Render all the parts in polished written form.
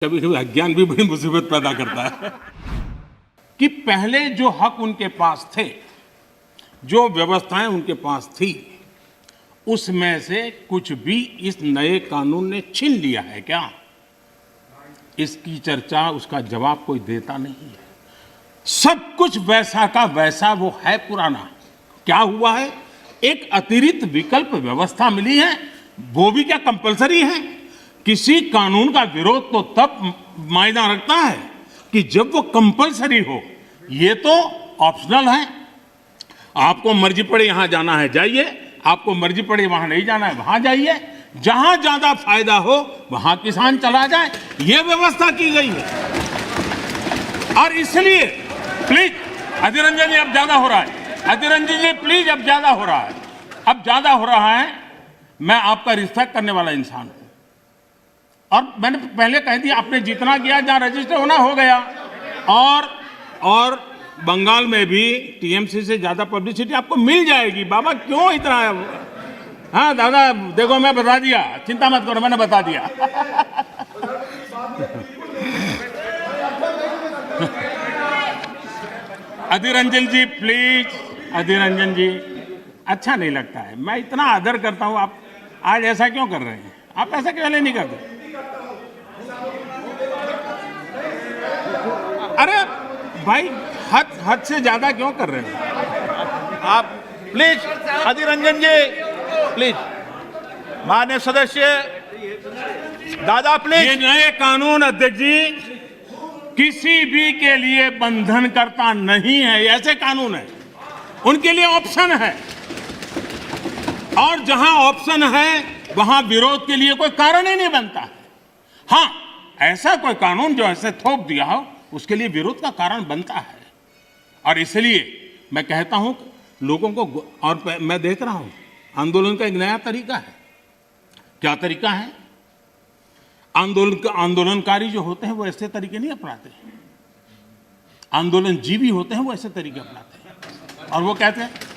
कभी कभी अज्ञान भी बड़ी मुसीबत पैदा करता है कि पहले जो हक उनके पास थे, जो व्यवस्थाएं उनके पास थी, उसमें से कुछ भी इस नए कानून ने छीन लिया है क्या? इसकी चर्चा, उसका जवाब कोई देता नहीं है। सब कुछ वैसा का वैसा वो है पुराना। क्या हुआ है? एक अतिरिक्त विकल्प व्यवस्था मिली है, वो भी क्या कंपलसरी है? किसी कानून का विरोध तो तब मायना रखता है कि जब वो कंपलसरी हो। ये तो ऑप्शनल है। आपको मर्जी पड़े यहां जाना है जाइए, आपको मर्जी पड़े वहां नहीं जाना है वहां जाइए, जहां ज्यादा फायदा हो वहां किसान चला जाए, ये व्यवस्था की गई है। और इसलिए प्लीज अधीर रंजन जी, अब ज्यादा हो रहा है। अधीर रंजन जी प्लीज, अब ज्यादा हो रहा है, अब ज्यादा हो रहा है। मैं आपका रिस्पेक्ट करने वाला इंसान हूं और मैंने पहले कह दिया, आपने जितना किया, जहां रजिस्टर होना हो गया। और बंगाल में भी टीएमसी से ज्यादा पब्लिसिटी आपको मिल जाएगी। बाबा क्यों इतना? हाँ दादा देखो, मैं बता दिया, चिंता मत करो, मैंने बता दिया। अधीर रंजन जी प्लीज, अधीर रंजन जी, अच्छा नहीं लगता है। मैं इतना आदर करता हूं, आप आज ऐसा क्यों कर रहे हैं? आप ऐसा क्यों नहीं करते? अरे भाई, हद से ज्यादा क्यों कर रहे हैं आप? प्लीज अधीर रंजन जी प्लीज, माननीय सदस्य दादा प्लीज। ये नए कानून अध्यक्ष जी किसी भी के लिए बंधन करता नहीं है। ऐसे कानून है, उनके लिए ऑप्शन है, और जहां ऑप्शन है वहां विरोध के लिए कोई कारण ही नहीं बनता है। हां, ऐसा कोई कानून जो ऐसे थोप दिया हो, उसके लिए विरोध का कारण बनता है। और इसलिए मैं कहता हूं लोगों को, और मैं देख रहा हूं आंदोलन का एक नया तरीका है। क्या तरीका है? आंदोलनकारी जो होते हैं वो ऐसे तरीके नहीं अपनाते। आंदोलनजीवी होते हैं वो ऐसे तरीके अपनाते हैं, और वो कहते हैं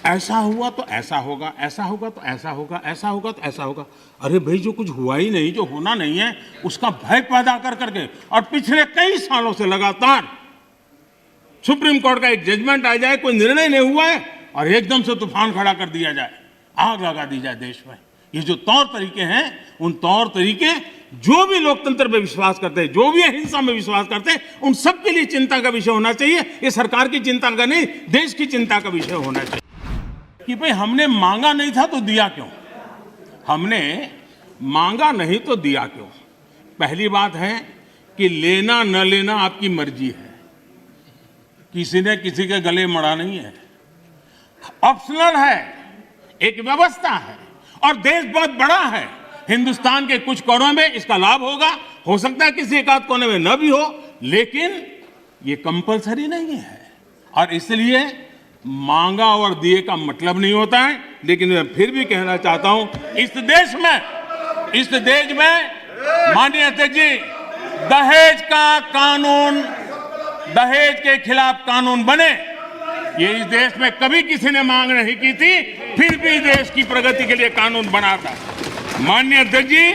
ऐसा हुआ तो ऐसा होगा, ऐसा होगा तो ऐसा होगा, ऐसा होगा तो ऐसा होगा। अरे भाई, जो कुछ हुआ ही नहीं, जो होना नहीं है, उसका भय पैदा कर करके, और पिछले कई सालों से लगातार सुप्रीम कोर्ट का एक जजमेंट आ जाए, कोई निर्णय नहीं हुआ है, और एकदम से तूफान खड़ा कर दिया जाए, आग लगा दी जाए देश में। ये जो तौर तरीके हैं, उन तौर तरीके जो भी लोकतंत्र में विश्वास करते हैं, जो भी अहिंसा में विश्वास करते हैं, उन सब के लिए चिंता का विषय होना चाहिए। ये सरकार की चिंता का नहीं, देश की चिंता का विषय होना चाहिए कि भाई हमने मांगा नहीं था तो दिया क्यों? हमने मांगा नहीं तो दिया क्यों? पहली बात है कि लेना न लेना आपकी मर्जी है, किसी ने किसी के गले मड़ा नहीं है। ऑप्शनल है, एक व्यवस्था है, और देश बहुत बड़ा है। हिंदुस्तान के कुछ कोनों में इसका लाभ होगा, हो सकता है किसी एक आध कोने में न भी हो, लेकिन ये कंपलसरी नहीं है। और इसलिए मांगा और दिए का मतलब नहीं होता है। लेकिन मैं फिर भी कहना चाहता हूं, इस देश में माननीय अध्यक्ष जी, दहेज का कानून, दहेज के खिलाफ कानून बने, ये इस देश में कभी किसी ने मांग नहीं की थी, फिर भी देश की प्रगति के लिए कानून बना था। माननीय अध्यक्ष जी,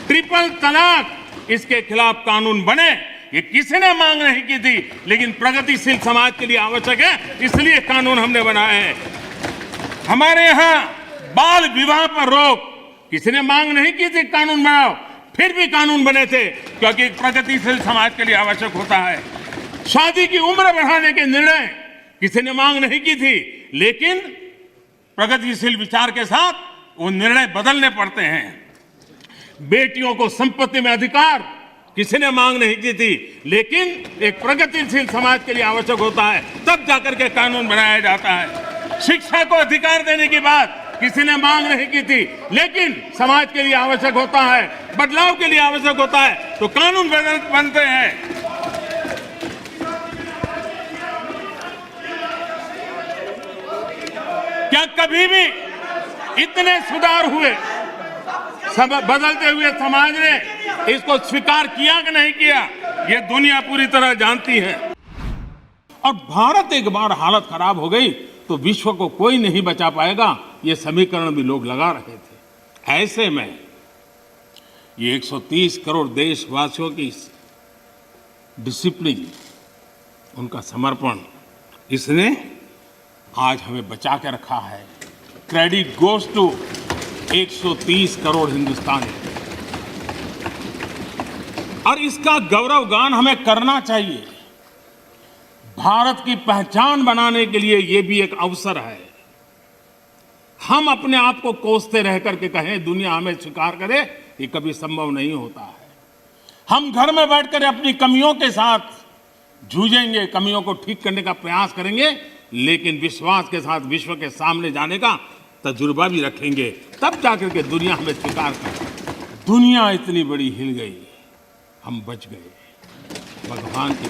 ट्रिपल तलाक, इसके खिलाफ कानून बने, ये किसी ने मांग नहीं की थी, लेकिन प्रगतिशील समाज के लिए आवश्यक है, इसलिए कानून हमने बनाए हैं। हमारे यहां बाल विवाह पर रोक, किसी ने मांग नहीं की थी कानून बनाओ, फिर भी कानून बने थे, क्योंकि प्रगतिशील समाज के लिए आवश्यक होता है। शादी की उम्र बढ़ाने के निर्णय किसी ने मांग नहीं की थी, लेकिन प्रगतिशील विचार के साथ वो निर्णय बदलने पड़ते हैं। बेटियों को संपत्ति में अधिकार किसी ने मांग नहीं की थी, लेकिन एक प्रगतिशील समाज के लिए आवश्यक होता है, तब जाकर के कानून बनाया जाता है। शिक्षा को अधिकार देने की बात किसी ने मांग नहीं की थी, लेकिन समाज के लिए आवश्यक होता है, बदलाव के लिए आवश्यक होता है, तो कानून बनते हैं। क्या कभी भी इतने सुधार हुए, बदलते हुए समाज ने इसको स्वीकार किया कि नहीं किया, ये दुनिया पूरी तरह जानती है। और भारत एक बार हालत खराब हो गई तो विश्व को कोई नहीं बचा पाएगा, ये समीकरण भी लोग लगा रहे थे। ऐसे में ये 130 करोड़ देशवासियों की डिसिप्लिन, उनका समर्पण, इसने आज हमें बचा के रखा है। क्रेडिट गोज टू 130 करोड़ हिंदुस्तानी, और इसका गौरवगान हमें करना चाहिए। भारत की पहचान बनाने के लिए ये भी एक अवसर है। हम अपने आप को कोसते रह करके कहें दुनिया हमें स्वीकार करे, ये कभी संभव नहीं होता है। हम घर में बैठकर अपनी कमियों के साथ जूझेंगे, कमियों को ठीक करने का प्रयास करेंगे, लेकिन विश्वास के साथ विश्व के सामने जाने का तजुर्बा भी रखेंगे, तब जाकर के दुनिया हमें स्वीकार करे। दुनिया इतनी बड़ी हिल गई, हम बच गए भगवान की,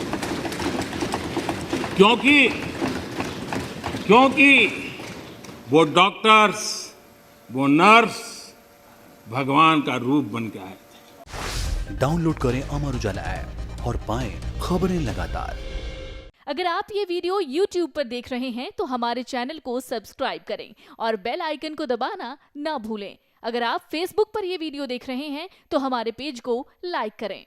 क्योंकि वो डॉक्टर्स, वो नर्स भगवान का रूप बन के आए थे। डाउनलोड करें अमर उजाला ऐप और पाएं खबरें लगातार। अगर आप ये वीडियो YouTube पर देख रहे हैं तो हमारे चैनल को सब्सक्राइब करें और बेल आइकन को दबाना ना भूलें। अगर आप Facebook पर ये वीडियो देख रहे हैं तो हमारे पेज को लाइक करें।